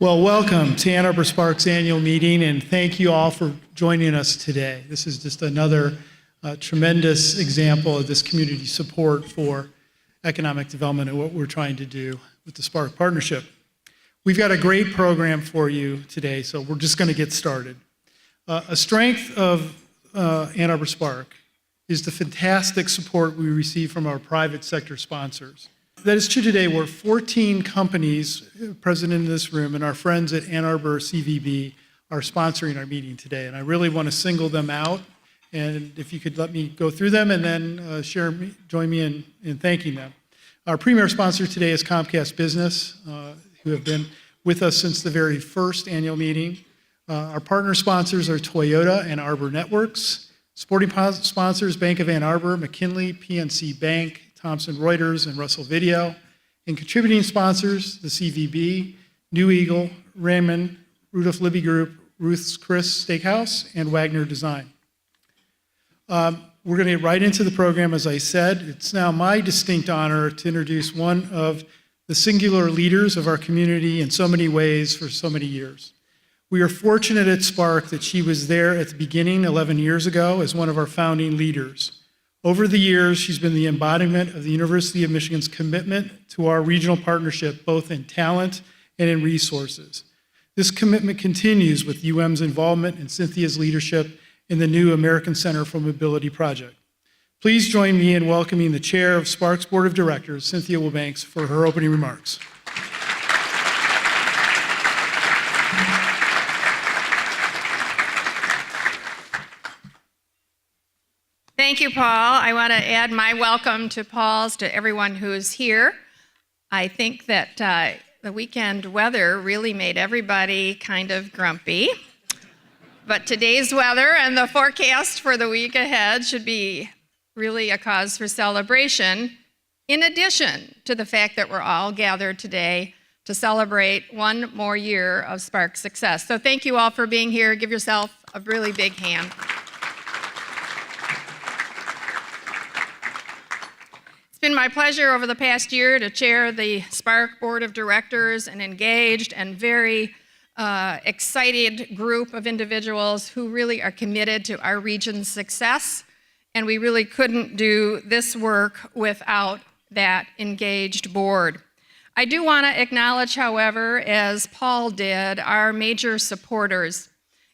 Well, welcome to Ann Arbor SPARK's annual meeting, and thank you all for joining us today. This is just another tremendous example of this community support for economic development and what we're trying to do with the SPARK Partnership. We've got a great program for you today, so we're just going to get started. A strength of Ann Arbor SPARK is the fantastic support we receive from our private sector sponsors. That is true today. We're 14 companies present in this room, and our friends at Ann Arbor CVB are sponsoring our meeting today. And I really want to single them out. And if you could let me go through them and then join me in thanking them. Our premier sponsor today is Comcast Business, who have been with us since the very first annual meeting. Our partner sponsors are Toyota and Arbor Networks. Supporting sponsors, Bank of Ann Arbor, McKinley, PNC Bank, Thomson Reuters, and Russell Video. And contributing sponsors, the CVB, New Eagle, Raymond, Rudolph Libby Group, Ruth's Chris Steakhouse, and Wagner Design. We're going to get right into the program, as I said. It's now my distinct honor to introduce one of the singular leaders of our community in so many ways for so many years. We are fortunate at SPARK that she was there at the beginning 11 years ago as one of our founding leaders. Over the years, she's been the embodiment of the University of Michigan's commitment to our regional partnership, both in talent and in resources. This commitment continues with UM's involvement and Cynthia's leadership in the new American Center for Mobility project. Please join me in welcoming the chair of SPARK's Board of Directors, Cynthia Wilbanks, for her opening remarks. Thank you, Paul. I want to add my welcome to Paul's to everyone who is here. I think that the weekend weather really made everybody kind of grumpy. But today's weather and the forecast for the week ahead should be really a cause for celebration, in addition to the fact that we're all gathered today to celebrate one more year of SPARK success. So thank you all for being here. Give yourself a really big hand. It's been my pleasure over the past year to chair the SPARK Board of Directors, an engaged and very excited group of individuals who really are committed to our region's success, and we really couldn't do this work without that engaged board. I do want to acknowledge, however, as Paul did, our major supporters.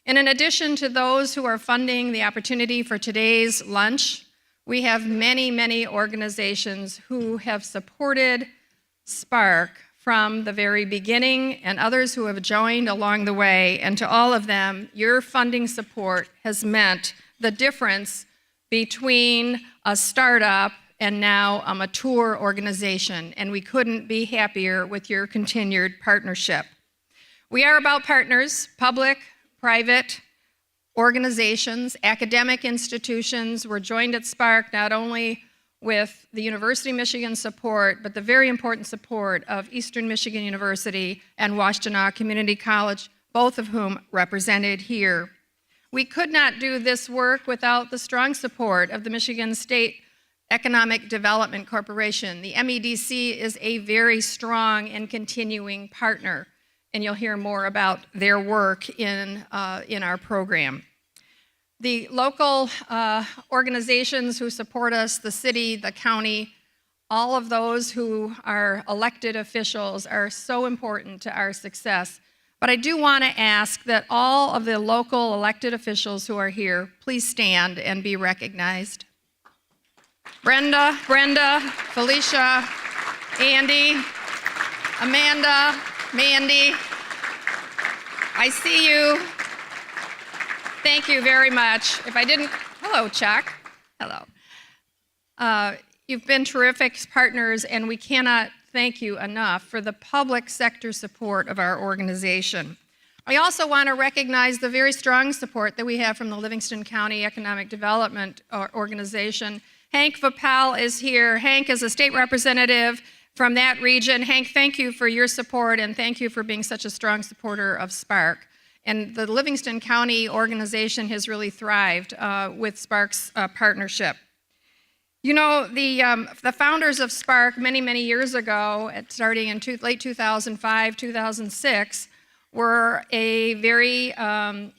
And in addition to those who are funding the opportunity for today's lunch, we have many, many organizations who have supported SPARK from the very beginning and others who have joined along the way. And to all of them, your funding support has meant the difference between a startup and now a mature organization. And we couldn't be happier with your continued partnership. We are about partners, public, private, organizations, academic institutions. We're joined at SPARK not only with the University of Michigan support, but the very important support of Eastern Michigan University and Washtenaw Community College, both of whom represented here. We could not do this work without the strong support of the Michigan State Economic Development Corporation. The MEDC is a very strong and continuing partner, and you'll hear more about their work in our program. The local organizations who support us, the city, the county, all of those who are elected officials are so important to our success. But I do want to ask that all of the local elected officials who are here, please stand and be recognized. Brenda, Felicia, Andy, Amanda, Mandy, I see you. Thank you very much. Hello, Chuck. Hello. You've been terrific partners, and we cannot thank you enough for the public sector support of our organization. I also want to recognize the very strong support that we have from the Livingston County Economic Development Organization. Hank Vapal is here. Hank is a state representative from that region. Hank, thank you for your support, and thank you for being such a strong supporter of SPARK. And the Livingston County organization has really thrived with SPARK's partnership. You know, the founders of SPARK many, many years ago, starting in late 2005, 2006, were a very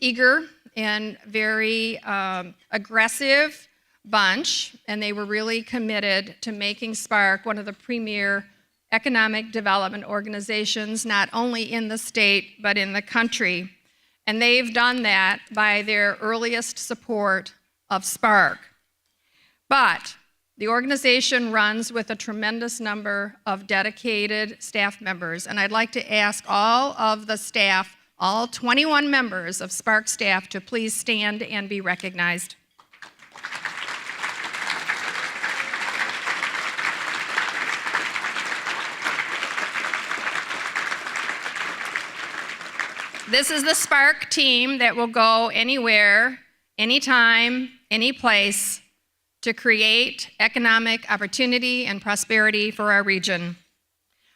eager and very aggressive bunch, and they were really committed to making SPARK one of the premier economic development organizations, not only in the state, but in the country. And they've done that by their earliest support of SPARK. But the organization runs with a tremendous number of dedicated staff members, and I'd like to ask all of the staff, all 21 members of SPARK staff, to please stand and be recognized. This is the SPARK team that will go anywhere, anytime, any place to create economic opportunity and prosperity for our region.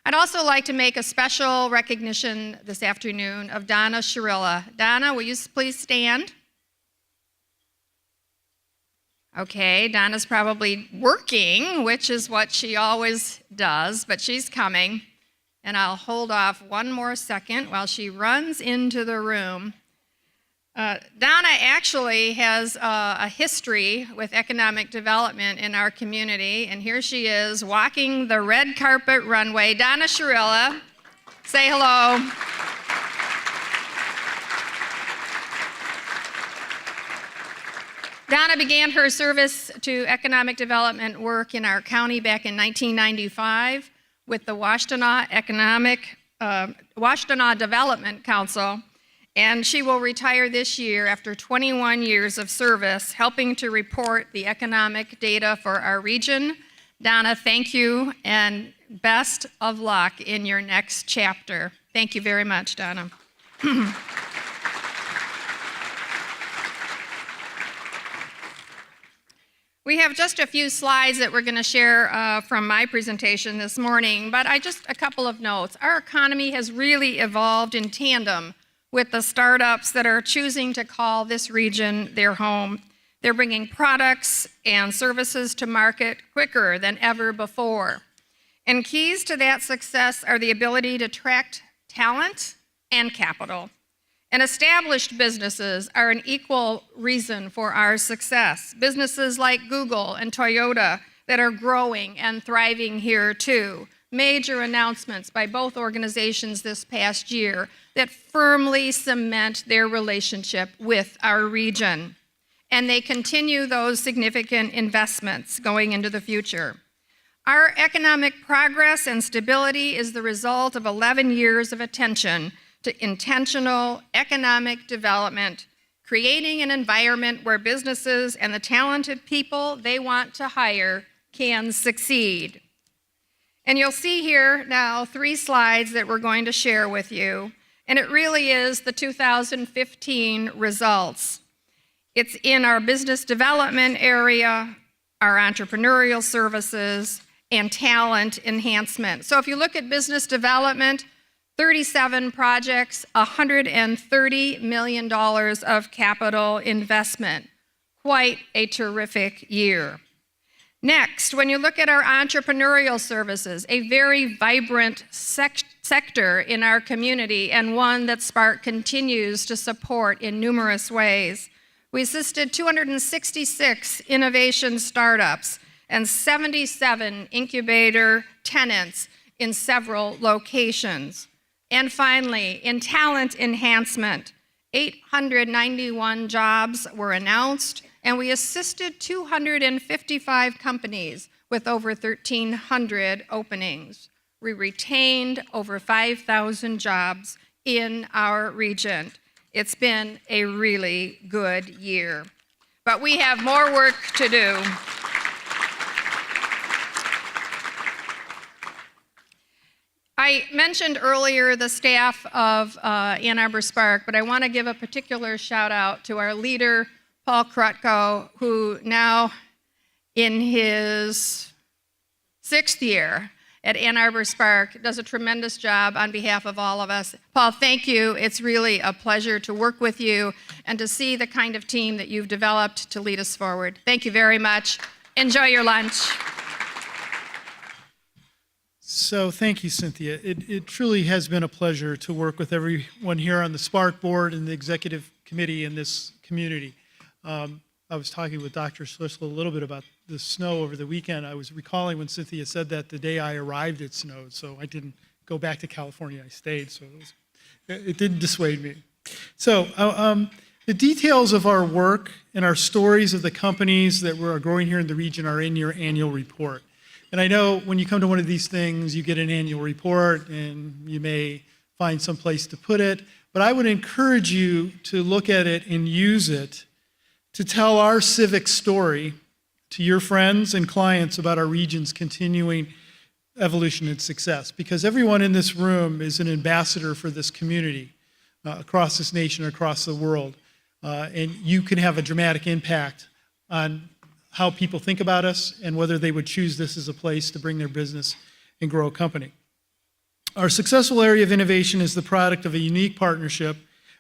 I'd also like to make a special recognition this afternoon of Donna Shirilla. Donna, will you please stand? Okay, Donna's probably working, which is what she always does, but she's coming. And I'll hold off one more second while she runs into the room. Donna actually has a history with economic development in our community, and here she is walking the red carpet runway. Donna Shirilla, say hello. Donna began her service to economic development work in our county back in 1995 with the Washtenaw Development Council, and she will retire this year after 21 years of service helping to report the economic data for our region. Donna, thank you, and best of luck in your next chapter. Thank you very much, Donna. We have just a few slides that we're going to share from my presentation this morning, but a couple of notes. Our economy has really evolved in tandem with the startups that are choosing to call this region their home. They're bringing products and services to market quicker than ever before. And keys to that success are the ability to attract talent and capital. And established businesses are an equal reason for our success. Businesses like Google and Toyota that are growing and thriving here too. Major announcements by both organizations this past year that firmly cement their relationship with our region. And they continue those significant investments going into the future. Our economic progress and stability is the result of 11 years of attention to intentional economic development, creating an environment where businesses and the talented people they want to hire can succeed. And you'll see here now 3 slides that we're going to share with you, and it really is the 2015 results. It's in our business development area, our entrepreneurial services, and talent enhancement. So if you look at business development, 37 projects, $130 million of capital investment. Quite a terrific year. Next, when you look at our entrepreneurial services, a very vibrant sector in our community and one that SPARK continues to support in numerous ways. We assisted 266 innovation startups and 77 incubator tenants in several locations. And finally, in talent enhancement, 891 jobs were announced, and we assisted 255 companies with over 1,300 openings. We retained over 5,000 jobs in our region. It's been a really good year, but we have more work to do. I mentioned earlier the staff of Ann Arbor SPARK, but I want to give a particular shout out to our leader, Paul Krutko, who now in his 6th year at Ann Arbor SPARK does a tremendous job on behalf of all of us. Paul, thank you. It's really a pleasure to work with you and to see the kind of team that you've developed to lead us forward. Thank you very much. Enjoy your lunch. So thank you, Cynthia. It truly has been a pleasure to work with everyone here on the SPARK board and the executive committee in this community. I was talking with Dr. Schlissel a little bit about the snow over the weekend. I was recalling when Cynthia said that the day I arrived it snowed, so I didn't go back to California. I stayed, so it didn't dissuade me. So the details of our work and our stories of the companies that are growing here in the region are in your annual report. And I know when you come to one of these things, you get an annual report and you may find some place to put it, but I would encourage you to look at it and use it to tell our civic story to your friends and clients about our region's continuing evolution and success, because everyone in this room is an ambassador for this community across this nation, across the world, and you can have a dramatic impact on how people think about us and whether they would choose this as a place to bring their business and grow a company. Our successful area of innovation is the product of a unique partnership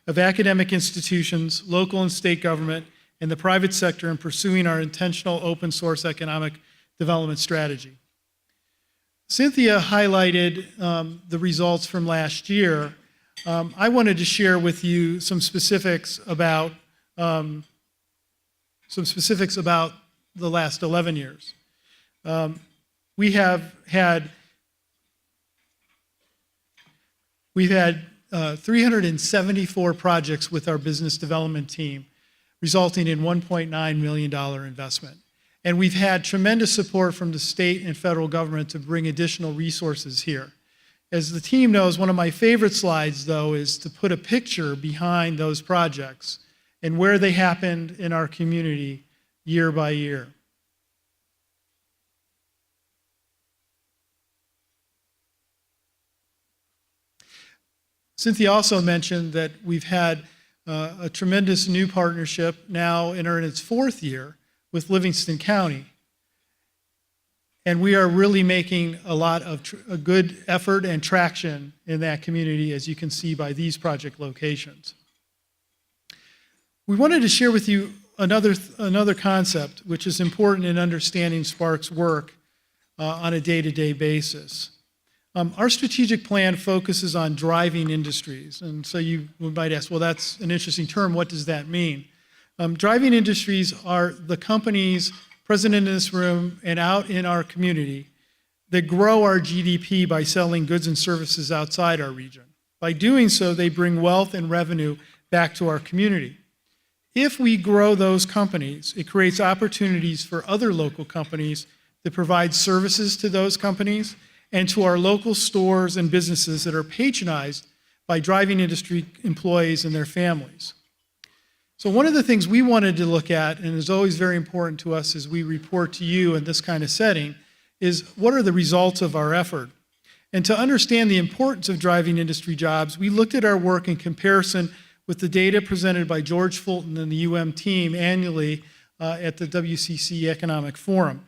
of academic institutions, local and state government, and the private sector in pursuing our intentional open source economic development strategy. Cynthia highlighted the results from last year. I wanted to share with you some specifics about the last 11 years. We've had 374 projects with our business development team, resulting in $1.9 million investment. And we've had tremendous support from the state and federal government to bring additional resources here. As the team knows, one of my favorite slides, though, is to put a picture behind those projects and where they happened in our community year by year. Cynthia also mentioned that we've had a tremendous new partnership now and are in its fourth year with Livingston County. And we are really making a lot of a good effort and traction in that community, as you can see by these project locations. We wanted to share with you another concept which is important in understanding SPARK's work on a day-to-day basis. Our strategic plan focuses on driving industries. And so you might ask, well, that's an interesting term. What does that mean? Driving industries are the companies present in this room and out in our community that grow our GDP by selling goods and services outside our region. By doing so, they bring wealth and revenue back to our community. If we grow those companies, it creates opportunities for other local companies to provide services to those companies and to our local stores and businesses that are patronized by driving industry employees and their families. So one of the things we wanted to look at, and is always very important to us as we report to you in this kind of setting, is what are the results of our effort? And to understand the importance of driving industry jobs, we looked at our work in comparison with the data presented by George Fulton and the UM team annually at the WCC Economic Forum.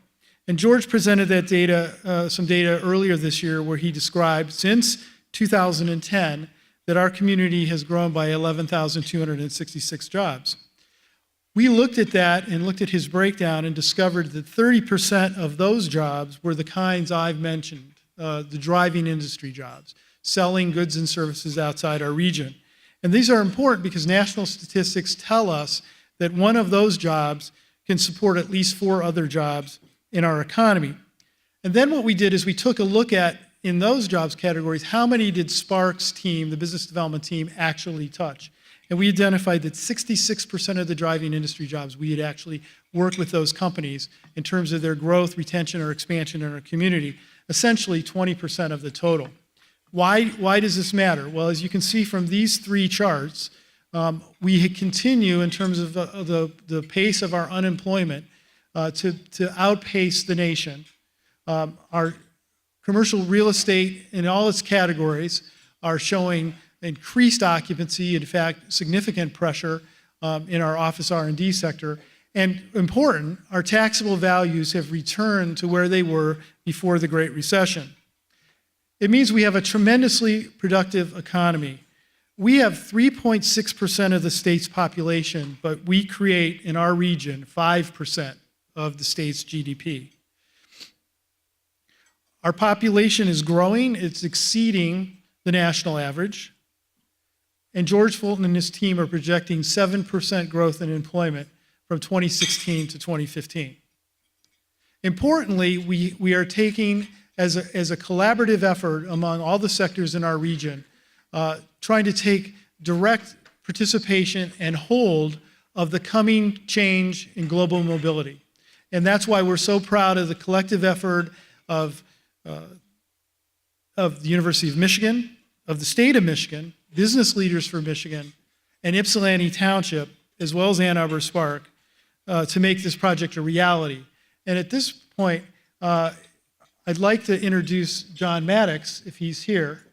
And George presented that data, some data earlier this year, where he described since 2010 that our community has grown by 11,266 jobs. We looked at that and looked at his breakdown and discovered that 30% of those jobs were the kinds I've mentioned, the driving industry jobs, selling goods and services outside our region. And these are important because national statistics tell us that one of those jobs can support at least 4 other jobs in our economy. And then what we did is we took a look at, in those jobs categories, how many did SPARK's team, the business development team, actually touch? And we identified that 66% of the driving industry jobs, we had actually worked with those companies in terms of their growth, retention, or expansion in our community, essentially 20% of the total. Why does this matter? Well, as you can see from these 3 charts, we continue in terms of the pace of our unemployment to outpace the nation. Our commercial real estate in all its categories are showing increased occupancy, in fact, significant pressure in our office R&D sector. And important, our taxable values have returned to where they were before the Great Recession. It means we have a tremendously productive economy. We have 3.6% of the state's population, but we create in our region 5% of the state's GDP. Our population is growing. It's exceeding the national average. And George Fulton and his team are projecting 7% growth in employment from 2016 to 2015. Importantly, we are taking, as a collaborative effort among all the sectors in our region, trying to take direct participation and hold of the coming change in global mobility. And that's why we're so proud of the collective effort of the University of Michigan, of the state of Michigan, Business Leaders for Michigan, and Ypsilanti Township, as well as Ann Arbor SPARK, to make this project a reality. And at this point, I'd like to introduce John Maddox, if he's here,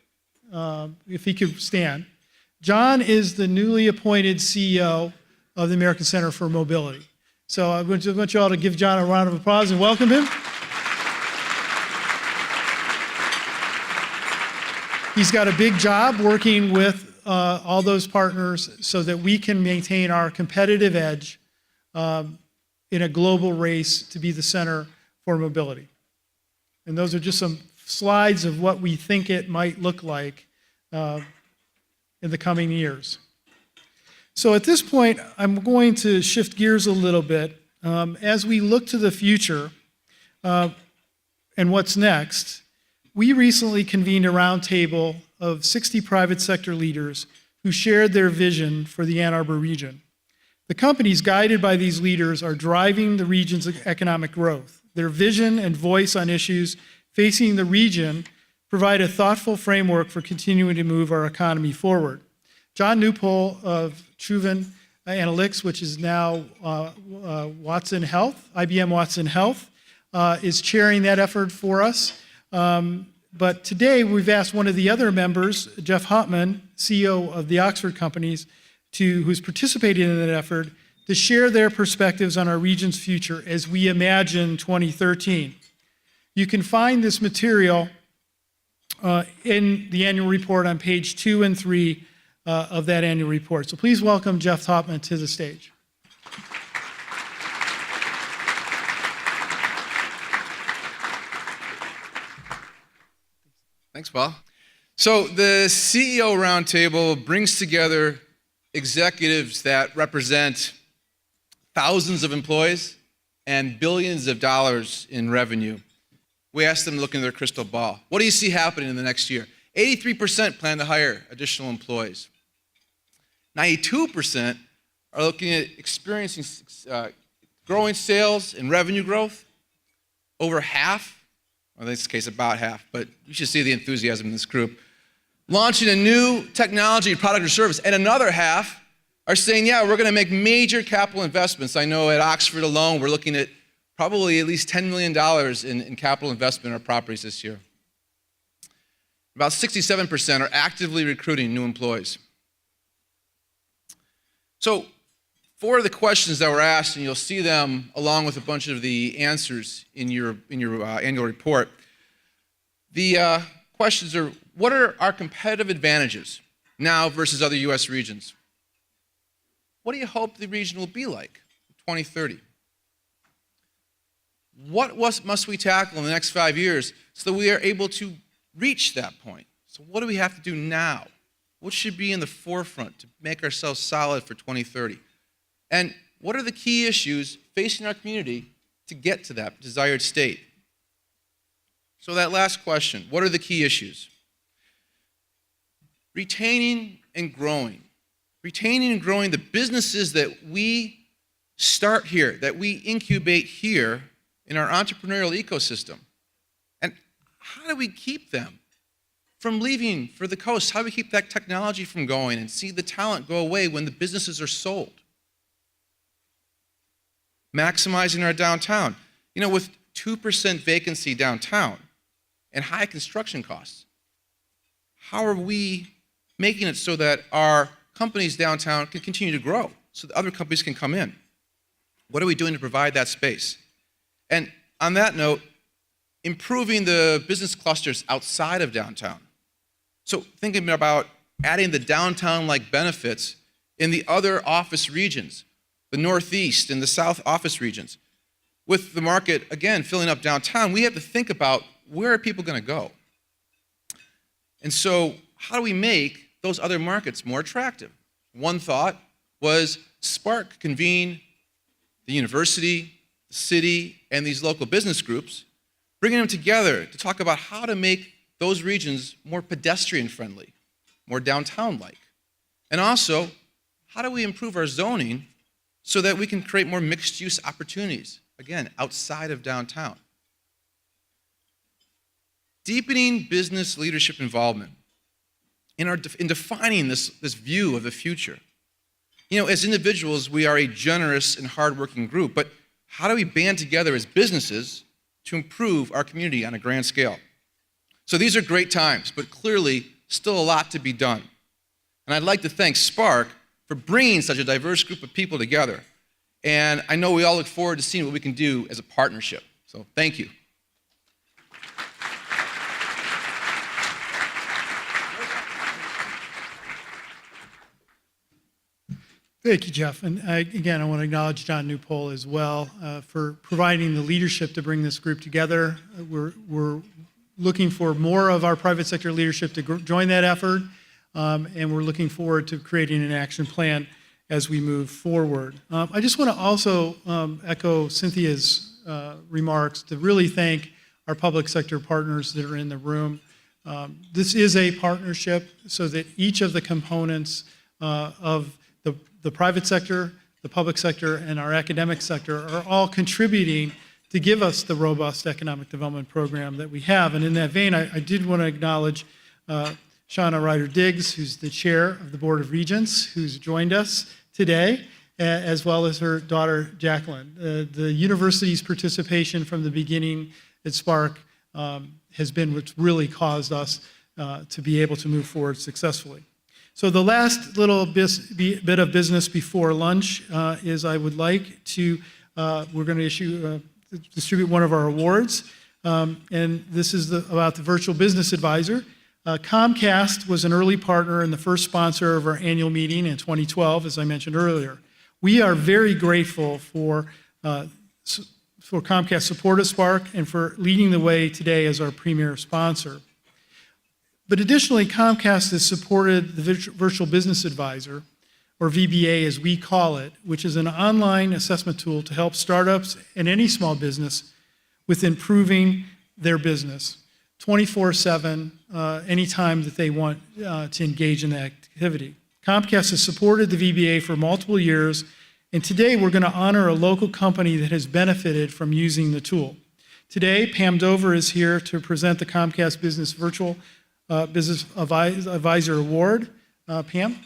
if he could stand. John is the newly appointed CEO of the American Center for Mobility. So I want you all to give John a round of applause and welcome him. He's got a big job working with all those partners so that we can maintain our competitive edge in a global race to be the center for mobility. And those are just some slides of what we think it might look like in the coming years. So at this point, I'm going to shift gears a little bit. As we look to the future and what's next, we recently convened a roundtable of 60 private sector leaders who shared their vision for the Ann Arbor region. The companies guided by these leaders are driving the region's economic growth. Their vision and voice on issues facing the region provide a thoughtful framework for continuing to move our economy forward. John Newpole of Truven Analytics, which is now Watson Health, IBM Watson Health, is chairing that effort for us. But today we've asked one of the other members, Jeff Hauptman, CEO of the Oxford Companies, who's participating in that effort, to share their perspectives on our region's future as we imagine 2013. You can find this material in the annual report on page 2 and 3 of that annual report. So please welcome Jeff Hauptman to the stage. Thanks, Paul. So the CEO Roundtable brings together executives that represent thousands of employees and billions of dollars in revenue. We asked them to look into their crystal ball. What do you see happening in the next year? 83% plan to hire additional employees. 92% are looking at experiencing growing sales and revenue growth. Over half, well, in this case about half, but you should see the enthusiasm in this group, launching a new technology, product, or service. And another half are saying, yeah, we're going to make major capital investments. I know at Oxford alone, we're looking at probably at least $10 million in capital investment in our properties this year. About 67% are actively recruiting new employees. So 4 of the questions that were asked, and you'll see them along with a bunch of the answers in your annual report. The questions are, what are our competitive advantages now versus other U.S. regions? What do you hope the region will be like in 2030? What must we tackle in the next 5 years so that we are able to reach that point? So what do we have to do now? What should be in the forefront to make ourselves solid for 2030? And what are the key issues facing our community to get to that desired state? So that last question, what are the key issues? Retaining and growing. Retaining and growing the businesses that we start here, that we incubate here in our entrepreneurial ecosystem. And how do we keep them from leaving for the coast? How do we keep that technology from going and see the talent go away when the businesses are sold? Maximizing our downtown. You know, with 2% vacancy downtown and high construction costs, how are we making it so that our companies downtown can continue to grow so that other companies can come in? What are we doing to provide that space? And on that note, improving the business clusters outside of downtown. So thinking about adding the downtown-like benefits in the other office regions, the Northeast and the South office regions. With the market, again, filling up downtown, we have to think about where are people going to go? And so how do we make those other markets more attractive? One thought was Spark convene the university, the city, and these local business groups, bringing them together to talk about how to make those regions more pedestrian-friendly, more downtown-like. And also, how do we improve our zoning so that we can create more mixed-use opportunities, again, outside of downtown? Deepening business leadership involvement in defining this view of the future. You know, as individuals, we are a generous and hardworking group, but how do we band together as businesses to improve our community on a grand scale? So these are great times, but clearly still a lot to be done. And I'd like to thank Spark for bringing such a diverse group of people together. And I know we all look forward to seeing what we can do as a partnership. So thank you. Thank you, Jeff. And again, I want to acknowledge John Newpole as well for providing the leadership to bring this group together. We're looking for more of our private sector leadership to join that effort, and we're looking forward to creating an action plan as we move forward. I just want to also echo Cynthia's remarks to really thank our public sector partners that are in the room. This is a partnership so that each of the components of the private sector, the public sector, and our academic sector are all contributing to give us the robust economic development program that we have. And in that vein, I did want to acknowledge Shauna Ryder-Diggs, who's the chair of the Board of Regents, who's joined us today, as well as her daughter, Jacqueline. The university's participation from the beginning at Spark has been what's really caused us to be able to move forward successfully. So the last little bit of business before lunch is I would like to, we're going to distribute one of our awards, and this is about the Virtual Business Advisor. Comcast was an early partner and the first sponsor of our annual meeting in 2012, as I mentioned earlier. We are very grateful for Comcast's support of Spark and for leading the way today as our premier sponsor. But additionally, Comcast has supported the Virtual Business Advisor, or VBA as we call it, which is an online assessment tool to help startups and any small business with improving their business 24/7, anytime that they want to engage in that activity. Comcast has supported the VBA for multiple years, and today we're going to honor a local company that has benefited from using the tool. Today, Pam Dover is here to present the Comcast Business Virtual Business Advisor Award. Pam?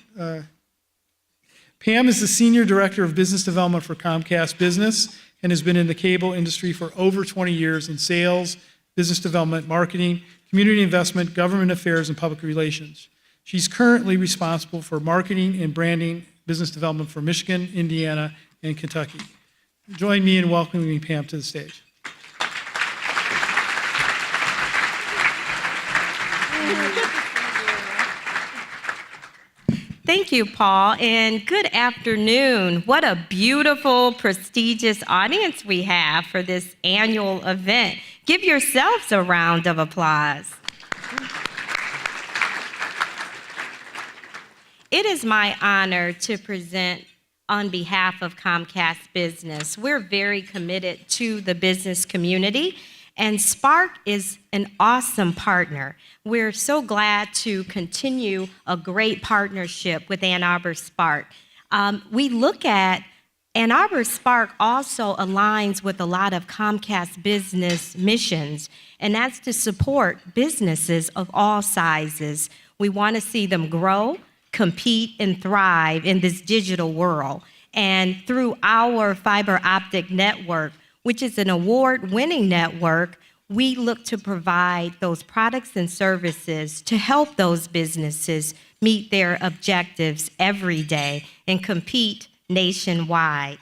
Pam is the Senior Director of Business Development for Comcast Business and has been in the cable industry for over 20 years in sales, business development, marketing, community investment, government affairs, and public relations. She's currently responsible for marketing and branding business development for Michigan, Indiana, and Kentucky. Join me in welcoming Pam to the stage. Thank you, Paul, and good afternoon. What a beautiful, prestigious audience we have for this annual event. Give yourselves a round of applause. It is my honor to present on behalf of Comcast Business. We're very committed to the business community, and Spark is an awesome partner. We're so glad to continue a great partnership with Ann Arbor SPARK. We look at Ann Arbor SPARK also aligns with a lot of Comcast business missions, and that's to support businesses of all sizes. We want to see them grow, compete, and thrive in this digital world. And through our fiber optic network, which is an award-winning network, we look to provide those products and services to help those businesses meet their objectives every day and compete nationwide.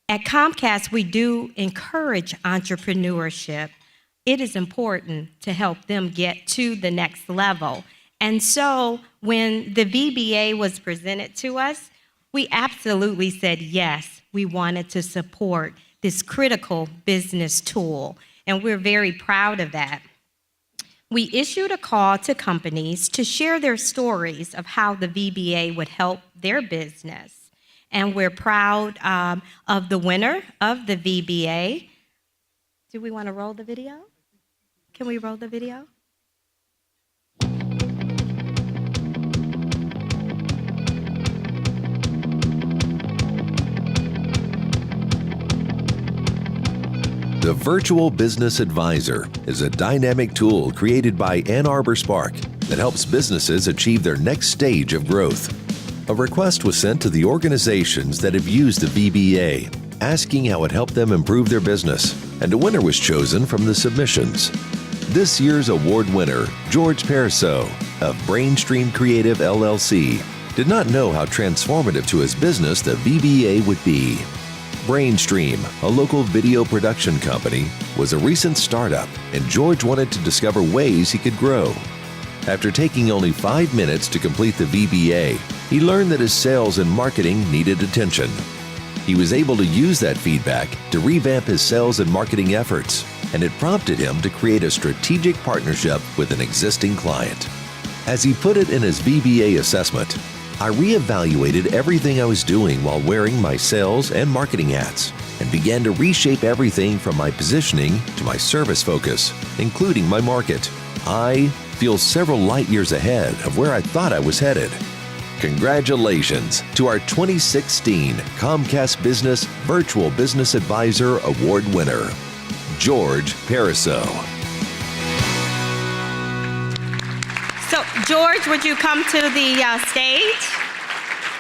At Comcast, we do encourage entrepreneurship. It is important to help them get to the next level. And so when the VBA was presented to us, we absolutely said yes, we wanted to support this critical business tool. and we're very proud of that. We issued a call to companies to share their stories of how the VBA would help their business. And we're proud of the winner of the VBA. Do we want to roll the video? Can we roll the video? The Virtual Business Advisor is a dynamic tool created by Ann Arbor SPARK that helps businesses achieve their next stage of growth. A request was sent to the organizations that have used the VBA, asking how it helped them improve their business, and a winner was chosen from the submissions. This year's award winner, George Pariseau of Brainstream Creative LLC, did not know how transformative to his business the VBA would be. Brainstream, a local video production company, was a recent startup, and George wanted to discover ways he could grow. After taking only 5 minutes to complete the VBA, he learned that his sales and marketing needed attention. He was able to use that feedback to revamp his sales and marketing efforts, and it prompted him to create a strategic partnership with an existing client. As he put it in his VBA assessment, I reevaluated everything I was doing while wearing my sales and marketing hats and began to reshape everything from my positioning to my service focus, including my market. I feel several light years ahead of where I thought I was headed. Congratulations to our 2016 Comcast Business Virtual Business Advisor Award winner, George Pariseau. So, George, would you come to the stage?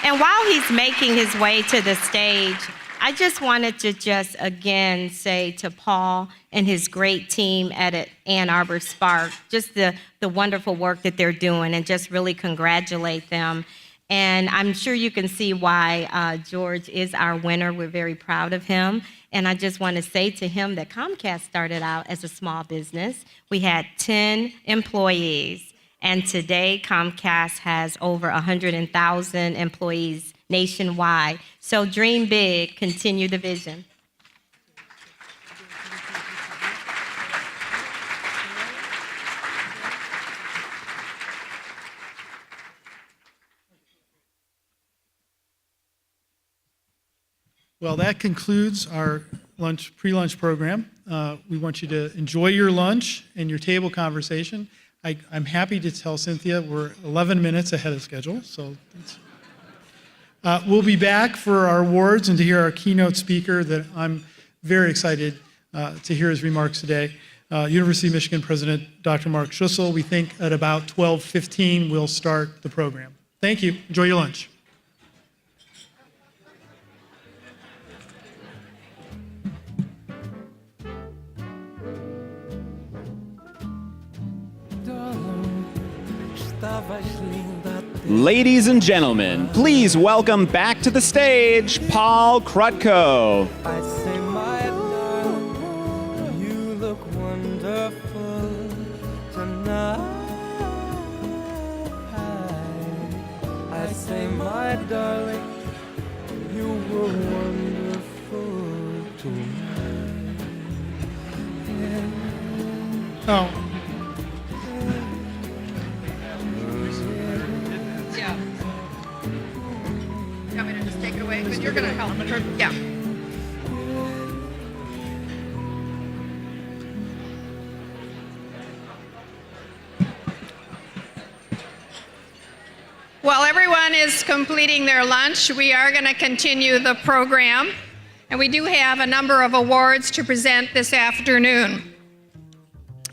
And while he's making his way to the stage, I just wanted to again say to Paul and his great team at Ann Arbor SPARK, just the wonderful work that they're doing, and just really congratulate them. And I'm sure you can see why George is our winner. We're very proud of him. And I just want to say to him that Comcast started out as a small business. We had 10 employees. And today, Comcast has over 100,000 employees nationwide. So dream big, continue the vision. Well, that concludes our pre-lunch program. We want you to enjoy your lunch and your table conversation. I'm happy to tell Cynthia we're 11 minutes ahead of schedule, so we'll be back for our awards and to hear our keynote speaker that I'm very excited to hear his remarks today. University of Michigan President Dr. Mark Schlissel. We think at about 12:15 we'll start the program. Thank you. Enjoy your lunch. Ladies and gentlemen, please welcome back to the stage, Paul Krutko. I say, my darling, you look wonderful tonight. I say, my darling, you were wonderful tonight. Oh. You're going to help her. Yeah. While everyone is completing their lunch, we are going to continue the program. And we do have a number of awards to present this afternoon.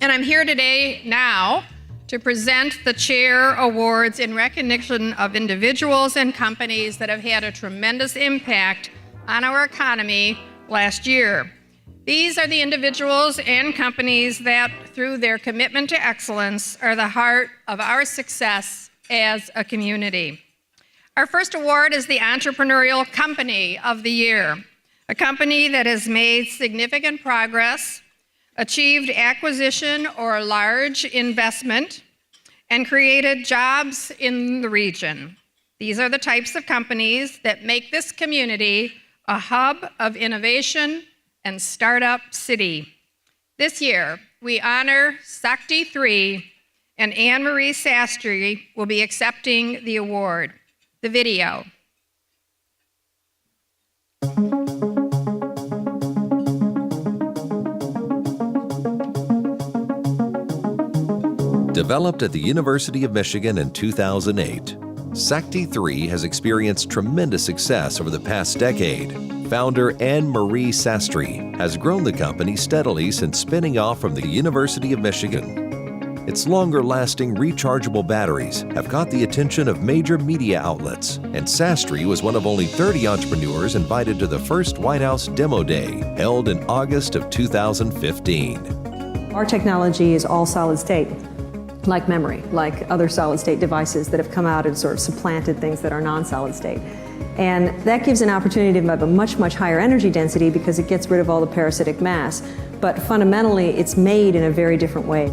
And I'm here today now to present the Chair Awards in recognition of individuals and companies that have had a tremendous impact on our economy last year. These are the individuals and companies that, through their commitment to excellence, are the heart of our success as a community. Our first award is the Entrepreneurial Company of the Year, a company that has made significant progress, achieved acquisition or large investment, and created jobs in the region. These are the types of companies that make this community a hub of innovation and startup city. This year, we honor Sakti 3, and Anne Marie Sastry will be accepting the award. The video. Developed at the University of Michigan in 2008, Sakti 3 has experienced tremendous success over the past decade. Founder Anne Marie Sastry has grown the company steadily since spinning off from the University of Michigan. Its longer-lasting rechargeable batteries have caught the attention of major media outlets, and Sastry was one of only 30 entrepreneurs invited to the first White House Demo Day, held in August of 2015. Our technology is all solid state, like memory, like other solid state devices that have come out and sort of supplanted things that are non-solid state. And that gives an opportunity to have a much, much higher energy density because it gets rid of all the parasitic mass. But fundamentally, it's made in a very different way.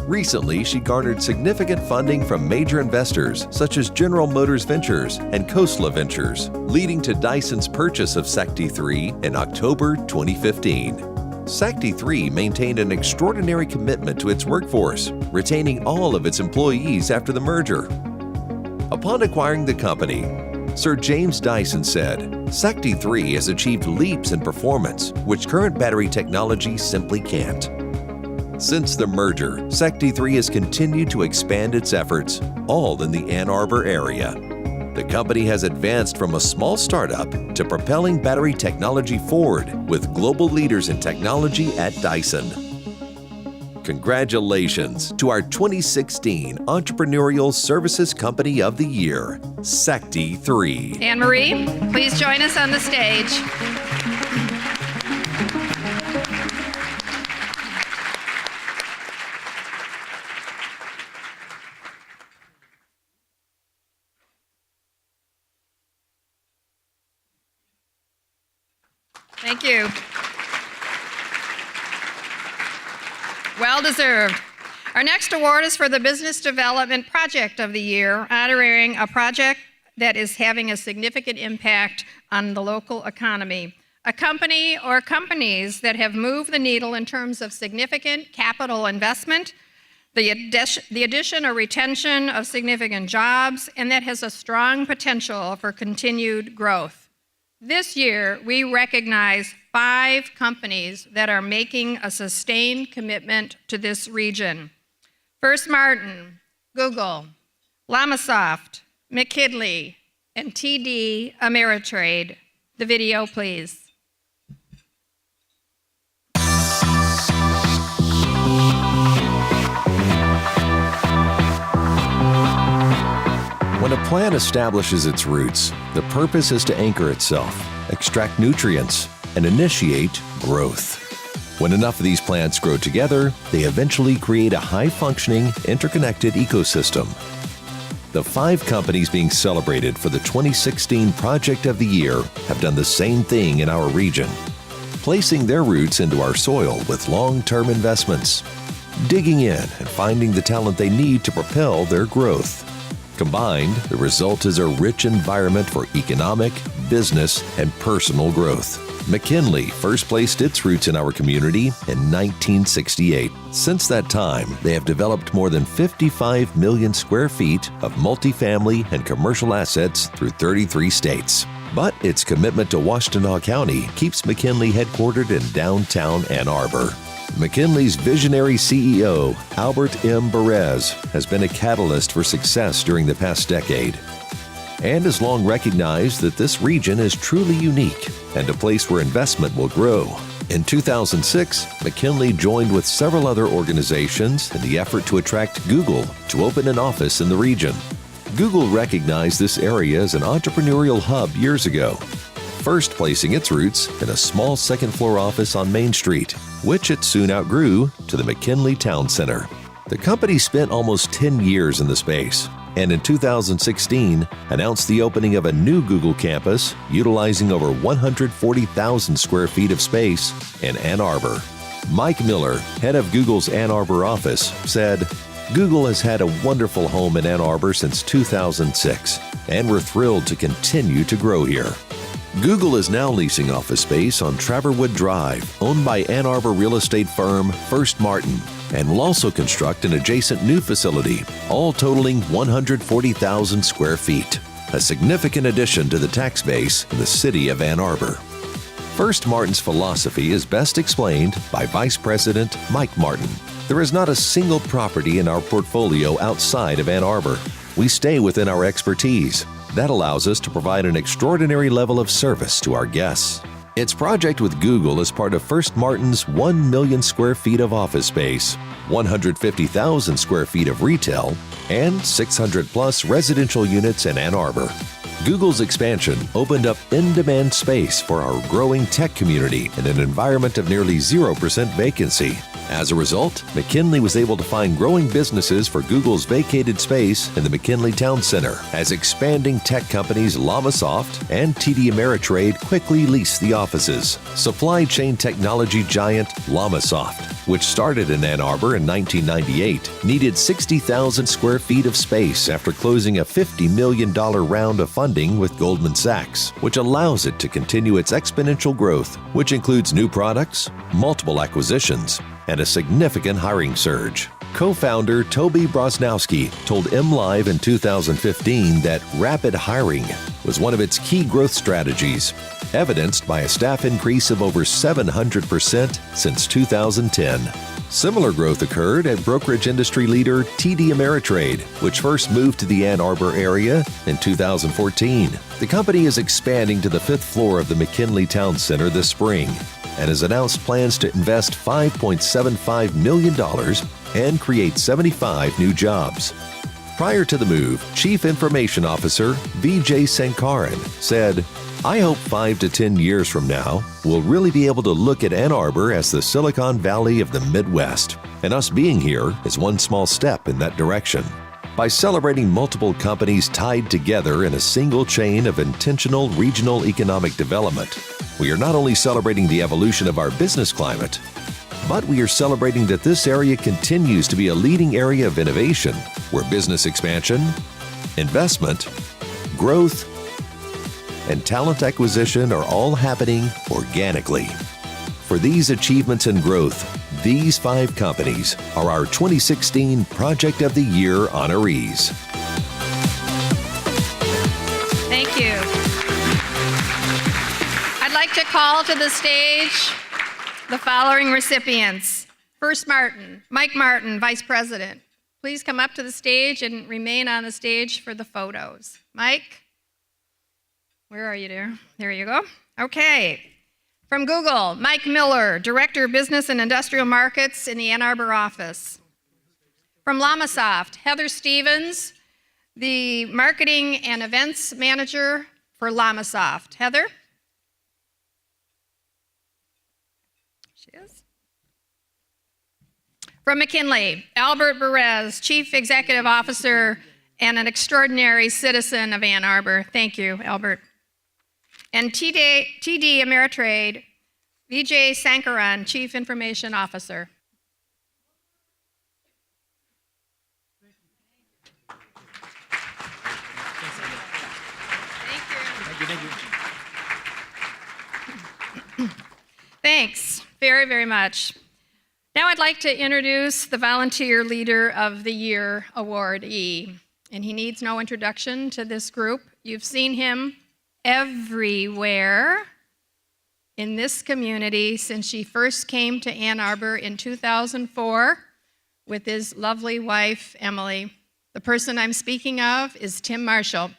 Recently, she garnered significant funding from major investors such as General Motors Ventures and Khosla Ventures, leading to Dyson's purchase of Sakti 3 in October 2015. Sakti 3 maintained an extraordinary commitment to its workforce, retaining all of its employees after the merger. Upon acquiring the company, Sir James Dyson said, Sakti 3 has achieved leaps in performance, which current battery technology simply can't. Since the merger, Sakti 3 has continued to expand its efforts, all in the Ann Arbor area. The company has advanced from a small startup to propelling battery technology forward with global leaders in technology at Dyson. Congratulations to our 2016 Entrepreneurial Services Company of the Year, Sakti 3. Anne Marie, please join us on the stage. Thank you. Well deserved. Our next award is for the Business Development Project of the Year, honoring a project that is having a significant impact on the local economy. A company or companies that have moved the needle in terms of significant capital investment, the addition or retention of significant jobs, and that has a strong potential for continued growth. This year, we recognize 5 companies that are making a sustained commitment to this region. First Martin, Google, Lamasoft, McKinley, and TD Ameritrade. The video, please. When a plant establishes its roots, the purpose is to anchor itself, extract nutrients, and initiate growth. When enough of these plants grow together, they eventually create a high-functioning, interconnected ecosystem. The 5 companies being celebrated for the 2016 Project of the Year have done the same thing in our region, placing their roots into our soil with long-term investments, digging in and finding the talent they need to propel their growth. Combined, the result is a rich environment for economic, business, and personal growth. McKinley first placed its roots in our community in 1968. Since that time, they have developed more than 55 million square feet of multifamily and commercial assets through 33 states. But its commitment to Washtenaw County keeps McKinley headquartered in downtown Ann Arbor. McKinley's visionary CEO, Albert M. Perez, has been a catalyst for success during the past decade, and has long recognized that this region is truly unique and a place where investment will grow. In 2006, McKinley joined with several other organizations in the effort to attract Google to open an office in the region. Google recognized this area as an entrepreneurial hub years ago, first placing its roots in a small second-floor office on Main Street, which it soon outgrew to the McKinley Town Center. The company spent almost 10 years in the space, and in 2016 announced the opening of a new Google campus utilizing over 140,000 square feet of space in Ann Arbor. Mike Miller, head of Google's Ann Arbor office, said, "Google has had a wonderful home in Ann Arbor since 2006, and we're thrilled to continue to grow here." Google is now leasing office space on Traverwood Drive, owned by Ann Arbor real estate firm First Martin, and will also construct an adjacent new facility, all totaling 140,000 square feet, a significant addition to the tax base in the city of Ann Arbor. First Martin's philosophy is best explained by Vice President Mike Martin. There is not a single property in our portfolio outside of Ann Arbor. We stay within our expertise. That allows us to provide an extraordinary level of service to our guests. Its project with Google is part of First Martin's 1 million square feet of office space, 150,000 square feet of retail, and 600 plus residential units in Ann Arbor. Google's expansion opened up in-demand space for our growing tech community in an environment of nearly 0% vacancy. As a result, McKinley was able to find growing businesses for Google's vacated space in the McKinley Town Center as expanding tech companies LlamaSoft and TD Ameritrade quickly leased the offices. Supply chain technology giant LlamaSoft, which started in Ann Arbor in 1998, needed 60,000 square feet of space after closing a $50 million round of funding with Goldman Sachs, which allows it to continue its exponential growth, which includes new products, multiple acquisitions, and a significant hiring surge. Co-founder Toby Brosnowski told MLive in 2015 that rapid hiring was one of its key growth strategies, evidenced by a staff increase of over 700% since 2010. Similar growth occurred at brokerage industry leader TD Ameritrade, which first moved to the Ann Arbor area in 2014. The company is expanding to the 5th floor of the McKinley Town Center this spring and has announced plans to invest $5.75 million and create 75 new jobs. Prior to the move, Chief Information Officer Vijay Sankaran said, "I hope 5 to 10 years from now, we'll really be able to look at Ann Arbor as the Silicon Valley of the Midwest, and us being here is one small step in that direction." By celebrating multiple companies tied together in a single chain of intentional regional economic development, we are not only celebrating the evolution of our business climate, but we are celebrating that this area continues to be a leading area of innovation where business expansion, investment, growth, and talent acquisition are all happening organically. For these achievements and growth, these 5 companies are our 2016 Project of the Year honorees. Thank you. I'd like to call to the stage the following recipients. First Martin, Mike Martin, Vice President. Please come up to the stage and remain on the stage for the photos. Mike, where are you, dear? There you go. Okay. From Google, Mike Miller, Director of Business and Industrial Markets in the Ann Arbor office. From LlamaSoft, Heather Stevens, the Marketing and Events Manager for LlamaSoft. Heather? She is. From McKinley, Albert Perez, Chief Executive Officer and an extraordinary citizen of Ann Arbor. Thank you, Albert. And TD Ameritrade, Vijay Sankaran, Chief Information Officer. Thanks very, very much. Now I'd like to introduce the Volunteer Leader of the Year awardee. And he needs no introduction to this group. You've seen him everywhere in this community since she first came to Ann Arbor in 2004 with his lovely wife, Emily. The person I'm speaking of is Tim Marshall.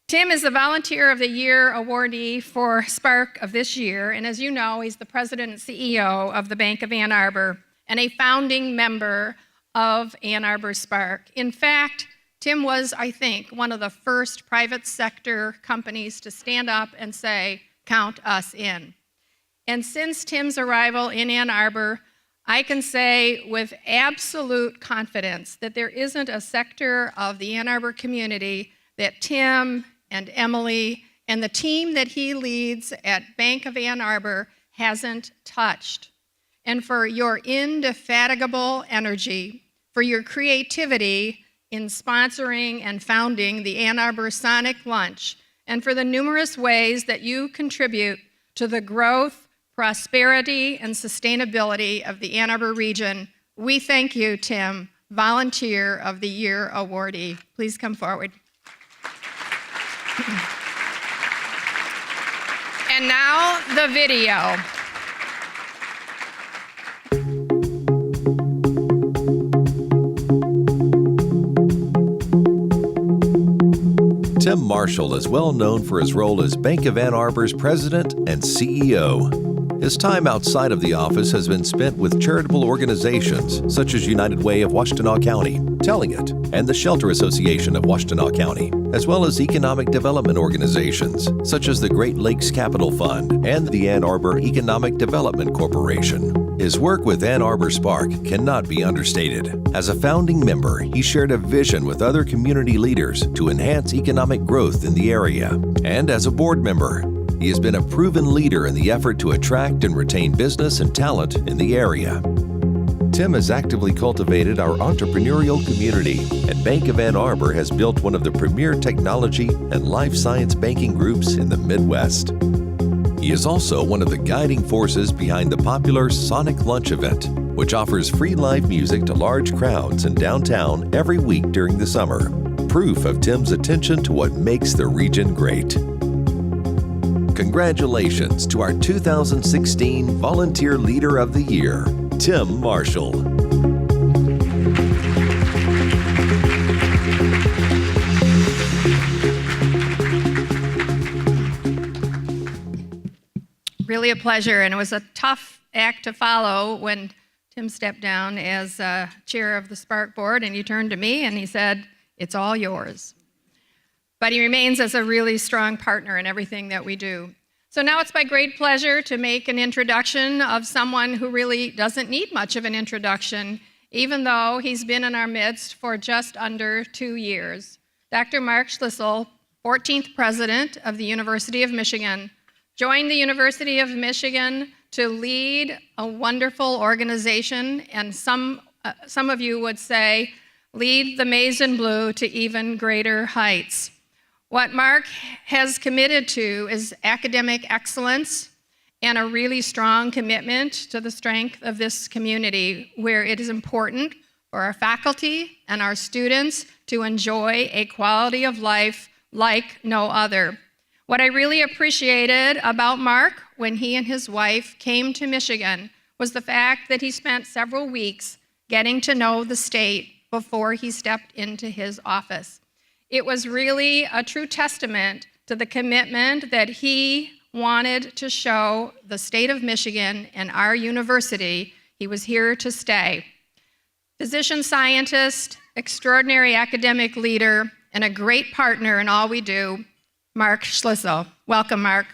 Tim is the Volunteer of the Year awardee for SPARK of this year, and as you know, he's the president and CEO of the Bank of Ann Arbor and a founding member of Ann Arbor SPARK. In fact, Tim was, I think, one of the first private sector companies to stand up and say, "Count us in." And since Tim's arrival in Ann Arbor, I can say with absolute confidence that there isn't a sector of the Ann Arbor community that Tim and Emily and the team that he leads at Bank of Ann Arbor hasn't touched. And for your indefatigable energy, for your creativity in sponsoring and founding the Ann Arbor Sonic Lunch, and for the numerous ways that you contribute to the growth, prosperity, and sustainability of the Ann Arbor region. We thank you, Tim, Volunteer of the Year awardee. Please come forward. And now the video. Tim Marshall is well known for his role as Bank of Ann Arbor's president and CEO. His time outside of the office has been spent with charitable organizations such as United Way of Washtenaw County, Telling It, and the Shelter Association of Washtenaw County, as well as economic development organizations such as the Great Lakes Capital Fund and the Ann Arbor Economic Development Corporation. His work with Ann Arbor SPARK cannot be understated. As a founding member, he shared a vision with other community leaders to enhance economic growth in the area. And as a board member, he has been a proven leader in the effort to attract and retain business and talent in the area. Tim has actively cultivated our entrepreneurial community, and Bank of Ann Arbor has built one of the premier technology and life science banking groups in the Midwest. He is also one of the guiding forces behind the popular Sonic Lunch event, which offers free live music to large crowds in downtown every week during the summer. Proof of Tim's attention to what makes the region great. Congratulations to our 2016 Volunteer Leader of the Year, Tim Marshall. Really a pleasure, and it was a tough act to follow when Tim stepped down as chair of the SPARK board, and he turned to me and he said, "It's all yours." But he remains as a really strong partner in everything that we do. So now it's my great pleasure to make an introduction of someone who really doesn't need much of an introduction, even though he's been in our midst for just under 2 years. Dr. Mark Schlissel, 14th president of the University of Michigan, joined the University of Michigan to lead a wonderful organization, and some of you would say, lead the Maize and Blue to even greater heights. What Mark has committed to is academic excellence and a really strong commitment to the strength of this community, where it is important for our faculty and our students to enjoy a quality of life like no other. What I really appreciated about Mark when he and his wife came to Michigan was the fact that he spent several weeks getting to know the state before he stepped into his office. It was really a true testament to the commitment that he wanted to show the state of Michigan and our university he was here to stay. Physician scientist, extraordinary academic leader, and a great partner in all we do, Mark Schlissel. Welcome, Mark.